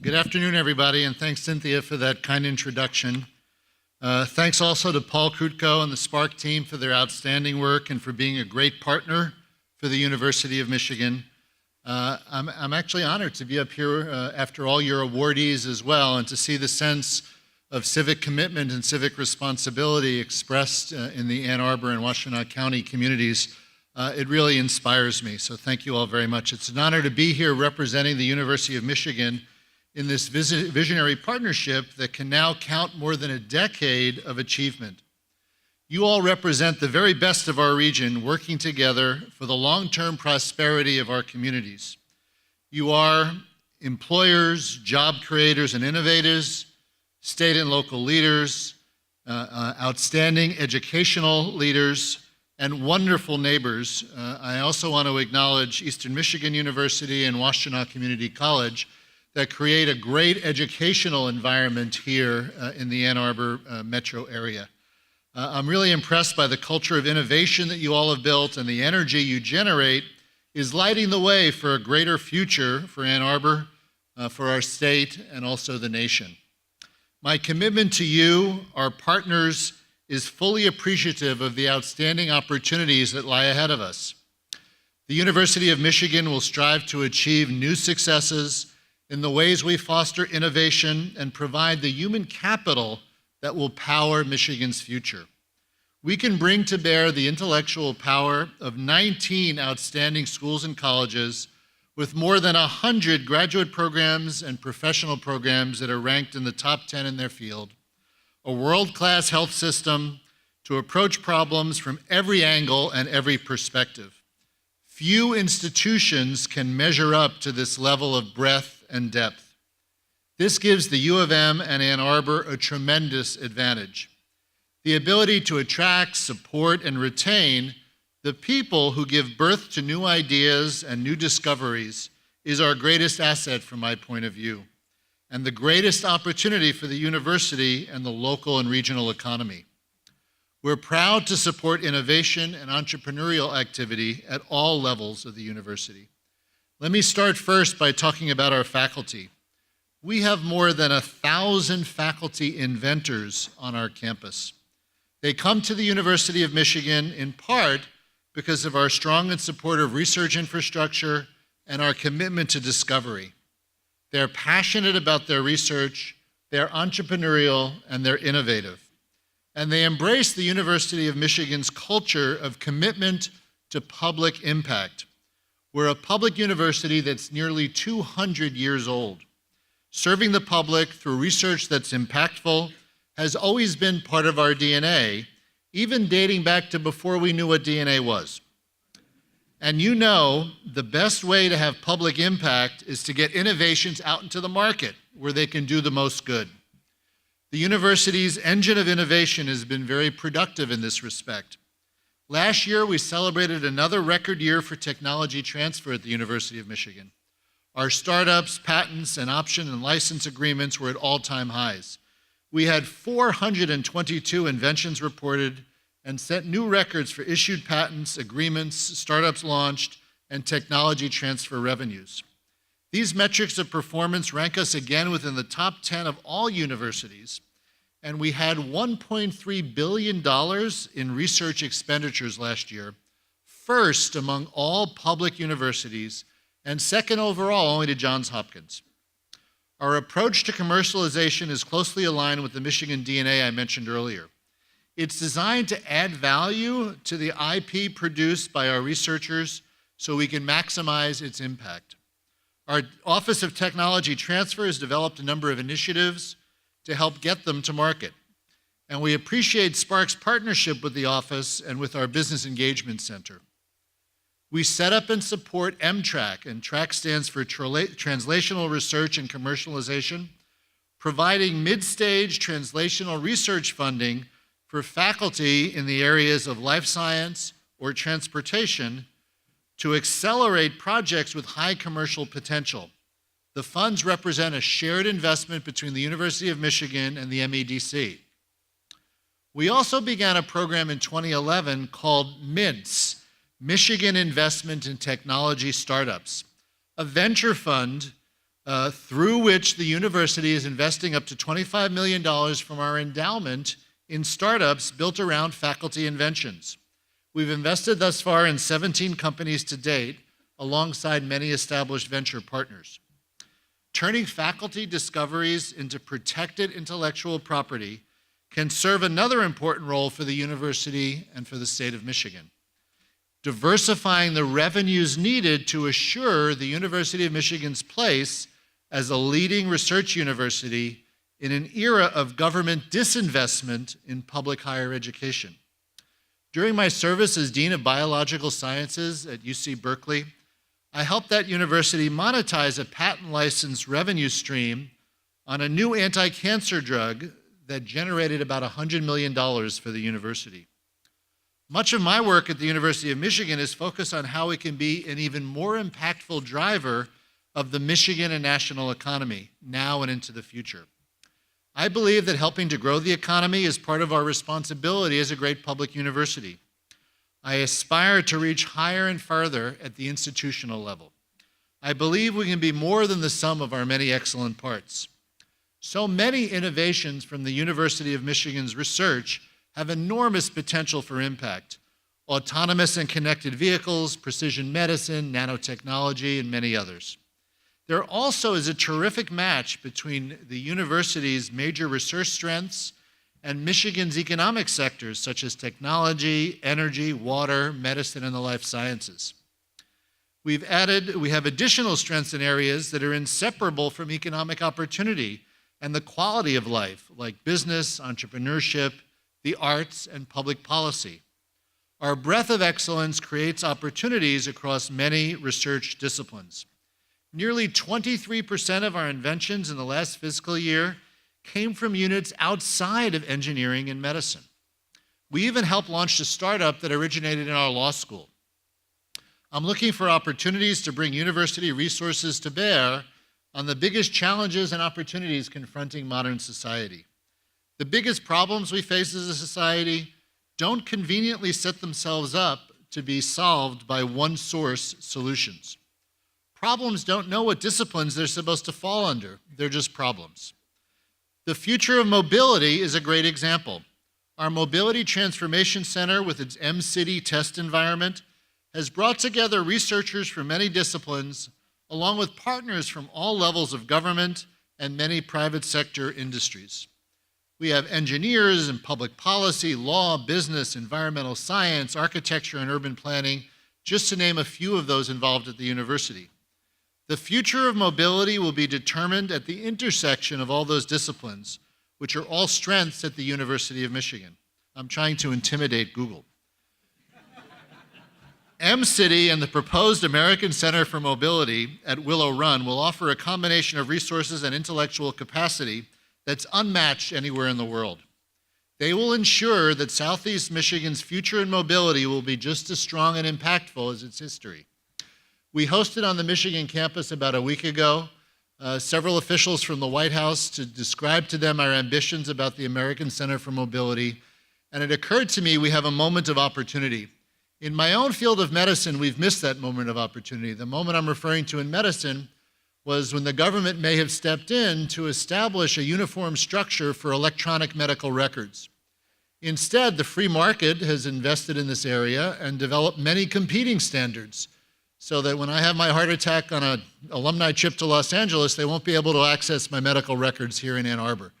Good afternoon, everybody, and thanks, Cynthia, for that kind introduction. Thanks also to Paul Krutko and the SPARK team for their outstanding work and for being a great partner for the University of Michigan. I'm actually honored to be up here after all your awardees as well, and to see the sense of civic commitment and civic responsibility expressed in the Ann Arbor and Washtenaw County communities. It really inspires me, so thank you all very much. It's an honor to be here representing the University of Michigan in this visionary partnership that can now count more than a decade of achievement. You all represent the very best of our region working together for the long-term prosperity of our communities. You are employers, job creators and innovators, state and local leaders, outstanding educational leaders, and wonderful neighbors. I also want to acknowledge Eastern Michigan University and Washtenaw Community College that create a great educational environment here in the Ann Arbor metro area. I'm really impressed by the culture of innovation that you all have built, and the energy you generate is lighting the way for a greater future for Ann Arbor, for our state, and also the nation. My commitment to you, our partners, is fully appreciative of the outstanding opportunities that lie ahead of us. The University of Michigan will strive to achieve new successes in the ways we foster innovation and provide the human capital that will power Michigan's future. We can bring to bear the intellectual power of 19 outstanding schools and colleges with more than 100 graduate programs and professional programs that are ranked in the top 10 in their field, a world-class health system to approach problems from every angle and every perspective. Few institutions can measure up to this level of breadth and depth. This gives the U of M and Ann Arbor a tremendous advantage. The ability to attract, support, and retain the people who give birth to new ideas and new discoveries is our greatest asset from my point of view, and the greatest opportunity for the university and the local and regional economy. We're proud to support innovation and entrepreneurial activity at all levels of the university. Let me start first by talking about our faculty. We have more than 1,000 faculty inventors on our campus. They come to the University of Michigan in part because of our strong and supportive research infrastructure and our commitment to discovery. They're passionate about their research, they're entrepreneurial, and they're innovative. And they embrace the University of Michigan's culture of commitment to public impact. We're a public university that's nearly 200 years old. Serving the public through research that's impactful has always been part of our DNA, even dating back to before we knew what DNA was. And you know, the best way to have public impact is to get innovations out into the market where they can do the most good. The university's engine of innovation has been very productive in this respect. Last year, we celebrated another record year for technology transfer at the University of Michigan. Our startups, patents, and option and license agreements were at all-time highs. We had 422 inventions reported and set new records for issued patents, agreements, startups launched, and technology transfer revenues. These metrics of performance rank us again within the top 10 of all universities, and we had $1.3 billion in research expenditures last year, first among all public universities, and second overall only to Johns Hopkins. Our approach to commercialization is closely aligned with the Michigan DNA I mentioned earlier. It's designed to add value to the IP produced by our researchers so we can maximize its impact. Our Office of Technology Transfer has developed a number of initiatives to help get them to market. And we appreciate SPARK's partnership with the office and with our Business Engagement Center. We set up and support MTRAC, and TRAC stands for Translational Research and Commercialization, providing mid-stage translational research funding for faculty in the areas of life science or transportation to accelerate projects with high commercial potential. The funds represent a shared investment between the University of Michigan and the MEDC. We also began a program in 2011 called MINTS, Michigan Investment in Technology Startups, a venture fund through which the university is investing up to $25 million from our endowment in startups built around faculty inventions. We've invested thus far in 17 companies to date, alongside many established venture partners. Turning faculty discoveries into protected intellectual property can serve another important role for the university and for the state of Michigan. Diversifying the revenues needed to assure the University of Michigan's place as a leading research university in an era of government disinvestment in public higher education. During my service as Dean of Biological Sciences at UC Berkeley, I helped that university monetize a patent license revenue stream on a new anti-cancer drug that generated about $100 million for the university. Much of my work at the University of Michigan is focused on how we can be an even more impactful driver of the Michigan and national economy now and into the future. I believe that helping to grow the economy is part of our responsibility as a great public university. I aspire to reach higher and farther at the institutional level. I believe we can be more than the sum of our many excellent parts. So many innovations from the University of Michigan's research have enormous potential for impact: autonomous and connected vehicles, precision medicine, nanotechnology, and many others. There also is a terrific match between the university's major research strengths and Michigan's economic sectors such as technology, energy, water, medicine, and the life sciences. We have additional strengths in areas that are inseparable from economic opportunity and the quality of life, like business, entrepreneurship, the arts, and public policy. Our breadth of excellence creates opportunities across many research disciplines. Nearly 23% of our inventions in the last fiscal year came from units outside of engineering and medicine. We even helped launch a startup that originated in our law school. I'm looking for opportunities to bring university resources to bear on the biggest challenges and opportunities confronting modern society. The biggest problems we face as a society don't conveniently set themselves up to be solved by one-source solutions. Problems don't know what disciplines they're supposed to fall under. They're just problems. The future of mobility is a great example. Our Mobility Transformation Center, with its M-City test environment, has brought together researchers from many disciplines, along with partners from all levels of government and many private sector industries. We have engineers in public policy, law, business, environmental science, architecture, and urban planning, just to name a few of those involved at the university. The future of mobility will be determined at the intersection of all those disciplines, which are all strengths at the University of Michigan. I'm trying to intimidate Google. M-City and the proposed American Center for Mobility at Willow Run will offer a combination of resources and intellectual capacity that's unmatched anywhere in the world. They will ensure that Southeast Michigan's future in mobility will be just as strong and impactful as its history. We hosted on the Michigan campus about a week ago several officials from the White House to describe to them our ambitions about the American Center for Mobility, and it occurred to me we have a moment of opportunity. In my own field of medicine, we've missed that moment of opportunity. The moment I'm referring to in medicine was when the government may have stepped in to establish a uniform structure for electronic medical records. Instead, the free market has invested in this area and developed many competing standards so that when I have my heart attack on an alumni trip to Los Angeles, they won't be able to access my medical records here in Ann Arbor.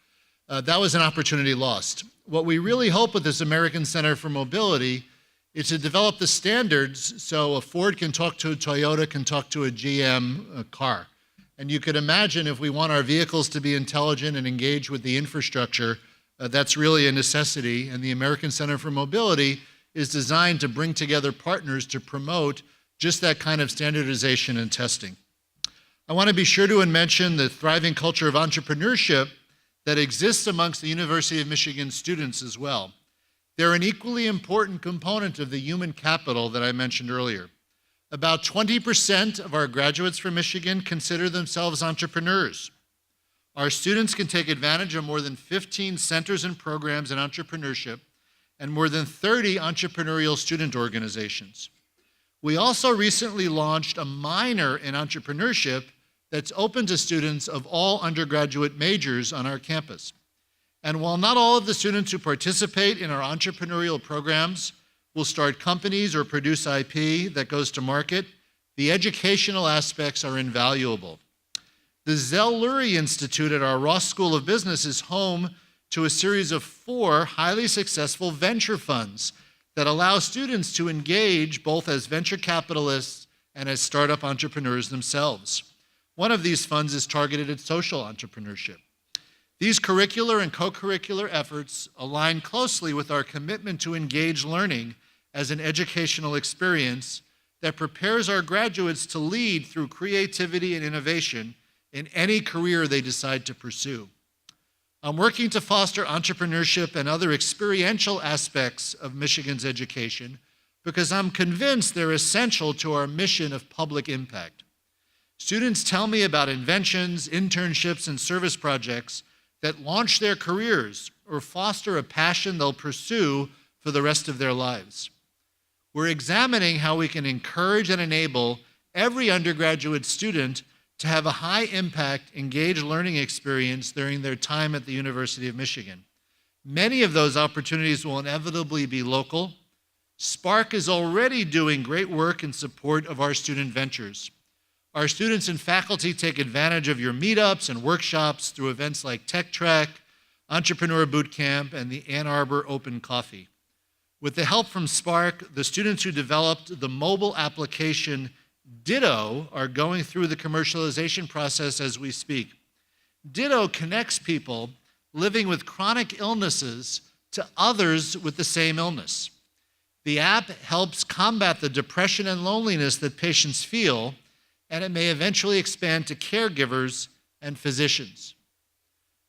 That was an opportunity lost. What we really hope with this American Center for Mobility is to develop the standards so a Ford can talk to a Toyota, can talk to a GM car. And you could imagine if we want our vehicles to be intelligent and engage with the infrastructure, that's really a necessity. And the American Center for Mobility is designed to bring together partners to promote just that kind of standardization and testing. I want to be sure to mention the thriving culture of entrepreneurship that exists amongst the University of Michigan students as well. They're an equally important component of the human capital that I mentioned earlier. About 20% of our graduates from Michigan consider themselves entrepreneurs. Our students can take advantage of more than 15 centers and programs in entrepreneurship and more than 30 entrepreneurial student organizations. We also recently launched a minor in entrepreneurship that's open to students of all undergraduate majors on our campus. And while not all of the students who participate in our entrepreneurial programs will start companies or produce IP that goes to market, the educational aspects are invaluable. The Zell-Lurie Institute at our Ross School of Business is home to a series of 4 highly successful venture funds that allow students to engage both as venture capitalists and as startup entrepreneurs themselves. One of these funds is targeted at social entrepreneurship. These curricular and co-curricular efforts align closely with our commitment to engage learning as an educational experience that prepares our graduates to lead through creativity and innovation in any career they decide to pursue. I'm working to foster entrepreneurship and other experiential aspects of Michigan's education because I'm convinced they're essential to our mission of public impact. Students tell me about inventions, internships, and service projects that launch their careers or foster a passion they'll pursue for the rest of their lives. We're examining how we can encourage and enable every undergraduate student to have a high-impact, engaged learning experience during their time at the University of Michigan. Many of those opportunities will inevitably be local. SPARK is already doing great work in support of our student ventures. Our students and faculty take advantage of your meetups and workshops through events like Tech Trek, Entrepreneur Bootcamp, and the Ann Arbor Open Coffee. With the help from Spark, the students who developed the mobile application Ditto are going through the commercialization process as we speak. Ditto connects people living with chronic illnesses to others with the same illness. The app helps combat the depression and loneliness that patients feel, and it may eventually expand to caregivers and physicians.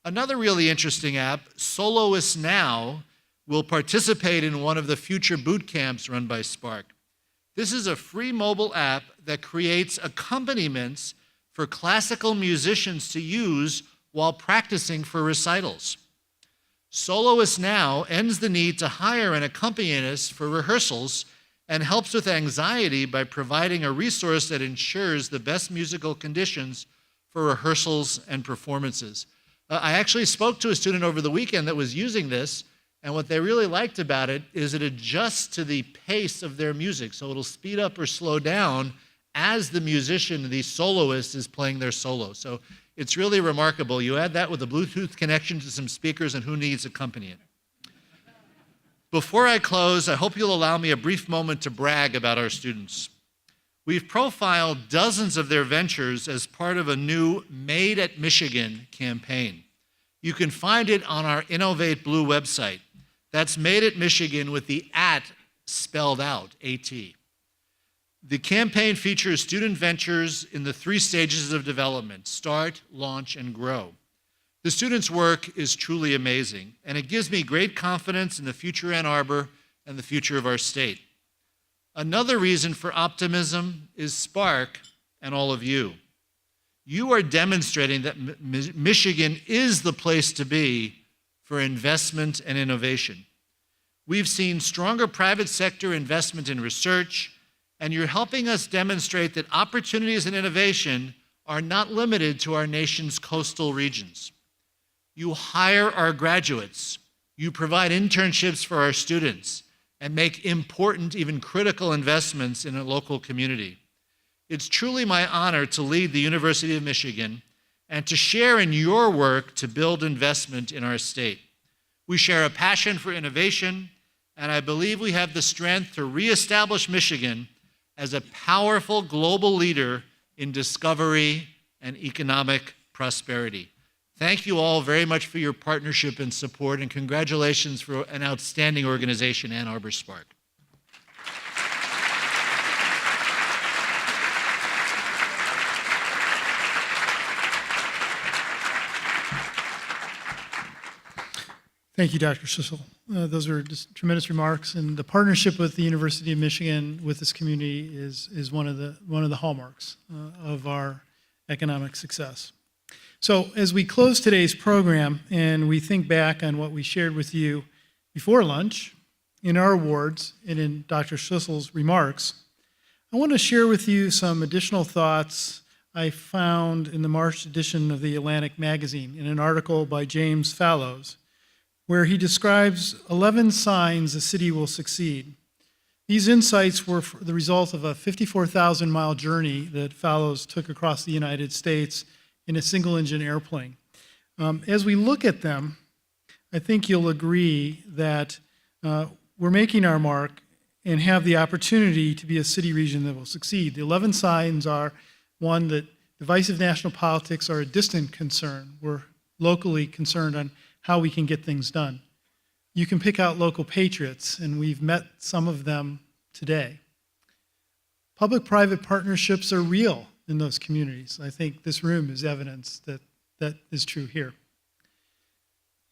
Another really interesting app, Soloist Now, will participate in one of the future boot camps run by Spark. This is a free mobile app that creates accompaniments for classical musicians to use while practicing for recitals. Soloist Now ends the need to hire an accompanist for rehearsals and helps with anxiety by providing a resource that ensures the best musical conditions for rehearsals and performances. I actually spoke to a student over the weekend that was using this, and what they really liked about it is it adjusts to the pace of their music, so it'll speed up or slow down as the musician, the soloist, is playing their solo. So it's really remarkable. You add that with a Bluetooth connection to some speakers, and who needs accompaniment? Before I close, I hope you'll allow me a brief moment to brag about our students. We've profiled dozens of their ventures as part of a new Made at Michigan campaign. You can find it on our Innovate Blue website. That's Made at Michigan with the @ spelled out, A-T. The campaign features student ventures in the 3 stages of development: start, launch, and grow. The students' work is truly amazing, and it gives me great confidence in the future Ann Arbor and the future of our state. Another reason for optimism is Spark and all of you. You are demonstrating that Michigan is the place to be for investment and innovation. We've seen stronger private sector investment in research, and you're helping us demonstrate that opportunities and innovation are not limited to our nation's coastal regions. You hire our graduates, you provide internships for our students, and make important, even critical investments in a local community. It's truly my honor to lead the University of Michigan and to share in your work to build investment in our state. We share a passion for innovation, and I believe we have the strength to reestablish Michigan as a powerful global leader in discovery and economic prosperity. Thank you all very much for your partnership and support, and congratulations for an outstanding organization, Ann Arbor SPARK. Thank you, Dr. Schlissel. Those are just tremendous remarks, and the partnership with the University of Michigan with this community is one of the hallmarks of our economic success. So as we close today's program and we think back on what we shared with you before lunch, in our awards, and in Dr. Schlissel's remarks, I want to share with you some additional thoughts I found in the March edition of the Atlantic magazine in an article by James Fallows, where he describes 11 signs a city will succeed. These insights were the result of a 54,000-mile journey that Fallows took across the United States in a single-engine airplane. As we look at them, I think you'll agree that we're making our mark and have the opportunity to be a city region that will succeed. The 11 signs are, one, that divisive national politics are a distant concern. We're locally concerned on how we can get things done. You can pick out local patriots, and we've met some of them today. Public-private partnerships are real in those communities. I think this room is evidence that that is true here.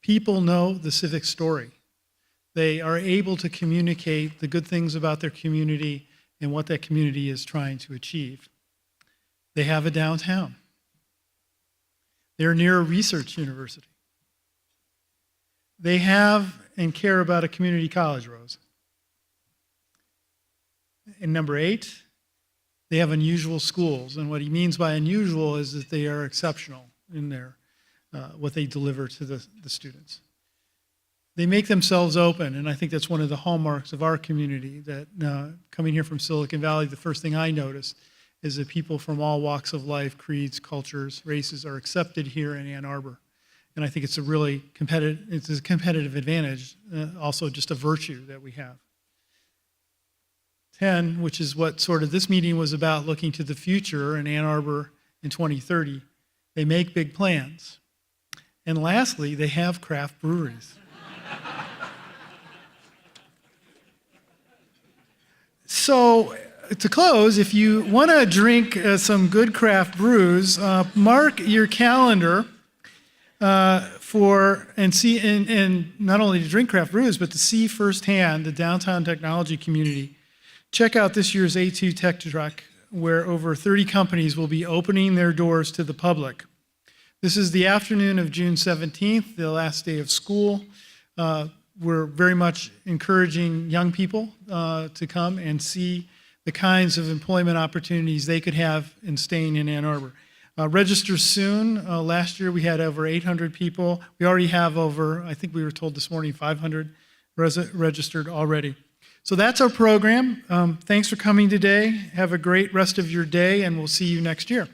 People know the civic story. They are able to communicate the good things about their community and what that community is trying to achieve. They have a downtown. They're near a research university. They have and care about a community college, Rose. And number 8, they have unusual schools. And what he means by unusual is that they are exceptional in their what they deliver to the students. They make themselves open, and I think that's one of the hallmarks of our community, that coming here from Silicon Valley, the first thing I noticed is that people from all walks of life, creeds, cultures, races are accepted here in Ann Arbor. And I think it's a really competitive advantage, also just a virtue that we have. 10, which is what sort of this meeting was about, looking to the future in Ann Arbor in 2030. They make big plans. And lastly, they have craft breweries. So to close, if you want to drink some good craft brews, mark your calendar and not only to drink craft brews, but to see firsthand the downtown technology community. Check out this year's A2 Tech Truck, where over 30 companies will be opening their doors to the public. This is the afternoon of June 17th, the last day of school. We're very much encouraging young people to come and see the kinds of employment opportunities they could have in staying in Ann Arbor. Register soon. Last year we had over 800 people. We already have over, I think we were told this morning, 500 registered already. So that's our program. Thanks for coming today. Have a great rest of your day, and we'll see you next year.